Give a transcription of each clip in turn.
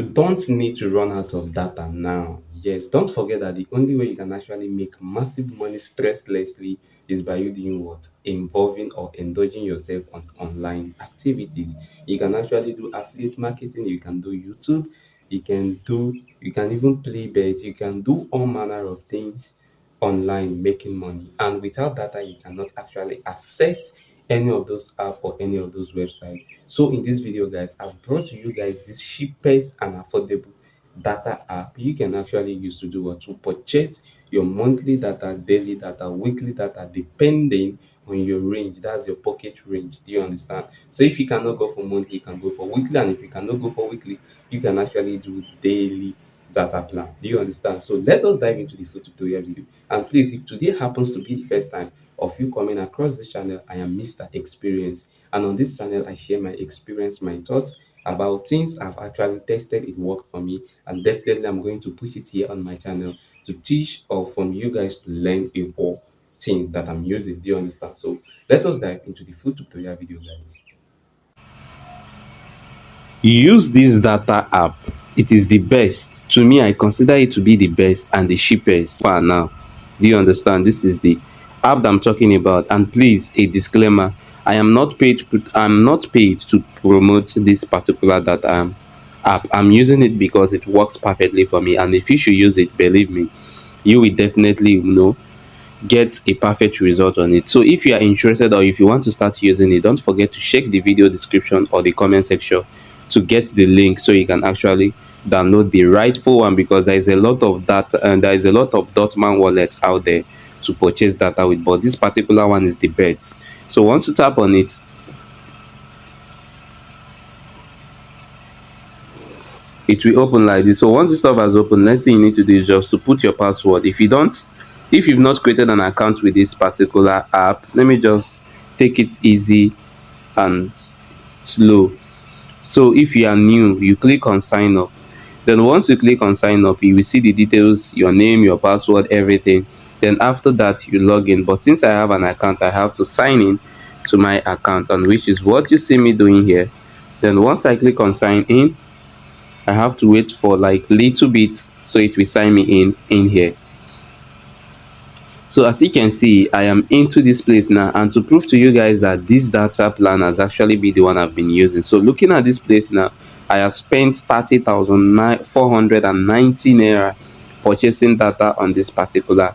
You don't need to run out of data now. Yes, don't forget that the only way you can actually make massive money stresslessly is by you doing what? Involving or indulging yourself on online activities. You can actually do affiliate marketing, you can do YouTube, you can even play bets, you can do all manner of things online making money. And without data, you cannot actually access any of those apps or any of those websites. So in this video, guys, I've brought to you guys this cheapest and affordable data app you can actually use to do what? To purchase your monthly data, daily data, weekly data, depending on your range. That's your pocket range. Do you understand? So if you cannot go for monthly, you can go for weekly, and if you cannot go for weekly, you can actually do daily data plan. Do you understand? So let us dive into the full tutorial video. And please, if today happens to be the first time of you coming across this channel, I am Mr. Experience, and on this channel I share my experience, my thoughts about things I've actually tested. It worked for me, and definitely I'm going to push it here on my channel to teach or from you guys to learn a whole thing that I'm using. Do you understand? So let us dive into the full tutorial video, guys. Use this data app. It is the best. To me, I consider it to be the best and the cheapest for now. Do you understand? This is the app that I'm talking about. And please, a disclaimer: I'm not paid to promote this particular data app. I'm using it because it works perfectly for me. And if you should use it, believe me, you will definitely get a perfect result on it. So if you are interested or if you want to start using it, don't forget to check the video description or the comment section to get the link so you can actually download the rightful one, because there is a lot of that and there is a lot of Dotman wallets out there to purchase data with, but this particular one is the best. So once you tap on it, it will open like this. So once this stuff has opened, next thing you need to do is just to put your password. If you've not created an account with this particular app, let me just take it easy and slow. So if you are new, you click on sign up. Then once you click on sign up, you will see the details, your name, your password, everything. Then after that, you log in. But since I have an account, I have to sign in to my account, and which is what you see me doing here. Then once I click on sign in, I have to wait for like little bit so it will sign me in here. So as you can see, I am into this place now, and to prove to you guys that this data plan has actually been the one I've been using. So looking at this place now, I have spent 30,490 naira purchasing data on this particular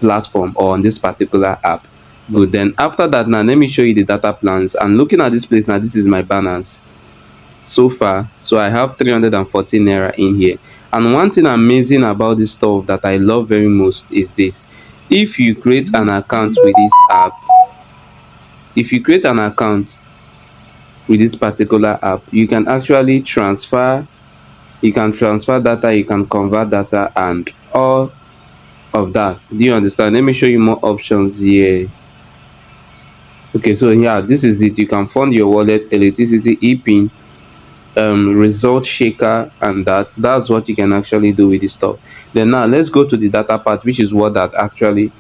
platform or on this particular app. Good. Then after that, now let me show you the data plans. And looking at this place now, this is my balance so far. So I have 314 naira in here. And one thing amazing about this stuff that I love very most is this: if you create an account with this app, if you create an account with this particular app, you can actually transfer data, you can convert data, and all of that. Do you understand? Let me show you more options here. Okay, so yeah, this is it. You can fund your wallet, electricity, e-pin, result shaker, and that's what you can actually do with this stuff. Then now let's go to the data part, which is what that actually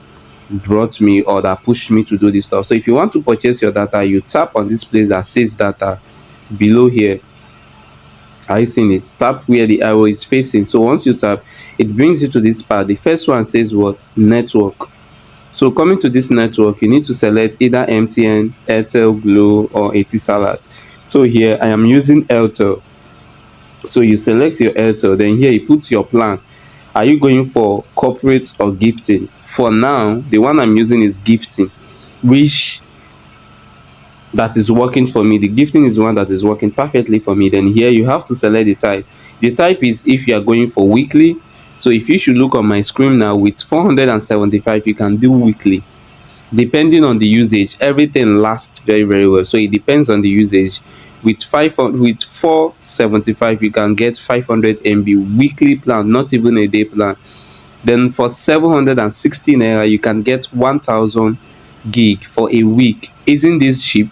brought me or that pushed me to do this stuff. So if you want to purchase your data, you tap on this place that says data below here. Are you seeing it? Tap where the arrow is facing. So once you tap, it brings you to this part. The first one says what? Network. So coming to this network, you need to select either MTN, Airtel, Glo, or Etisalat. So here I am using Airtel. So you select your Airtel, then here you put your plan. Are you going for corporate or gifting? For now, the one I'm using is gifting, which that is working for me. The gifting is the one that is working perfectly for me. Then here you have to select the type. The type is if you are going for weekly. So if you should look on my screen now, with 475 you can do weekly. Depending on the usage, everything lasts very, very well. So it depends on the usage. With 475 you can get 500 MB weekly plan, not even a day plan. Then for 760 naira you can get 1000 gig for a week. Isn't this cheap?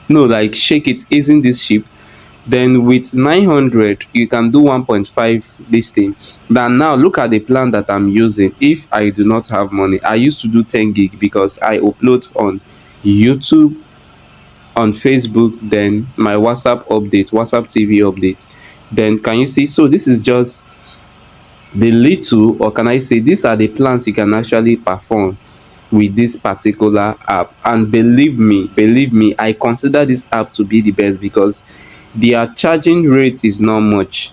No, like shake it. Isn't this cheap? Then with 900 you can do 1.5 this thing. But now look at the plan that I'm using. If I do not have money, I used to do 10 gig because I upload on YouTube, on Facebook, then my WhatsApp TV update. Then can you see? So this is just the little, or can I say these are the plans you can actually perform with this particular app. And believe me, I consider this app to be the best because their charging rate is not much.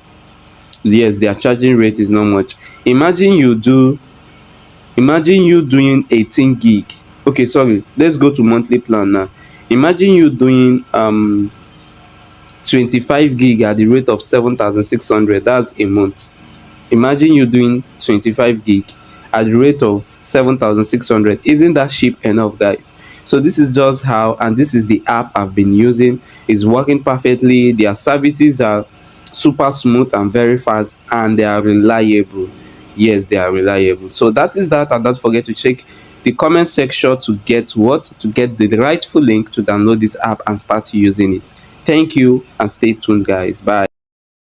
Yes, their charging rate is not much. Imagine you doing 18 gig. Okay, sorry, let's go to monthly plan now. Imagine you doing 25 gig at the rate of 7,600. That's a month. Imagine you doing 25 gig at the rate of 7,600. Isn't that cheap enough, guys? So this is just how, and this is the app I've been using. It's working perfectly. Their services are super smooth and very fast, and they are reliable. Yes, they are reliable. So that is that, and don't forget to check the comment section to get the rightful link to download this app and start using it. Thank you, and stay tuned, guys. Bye.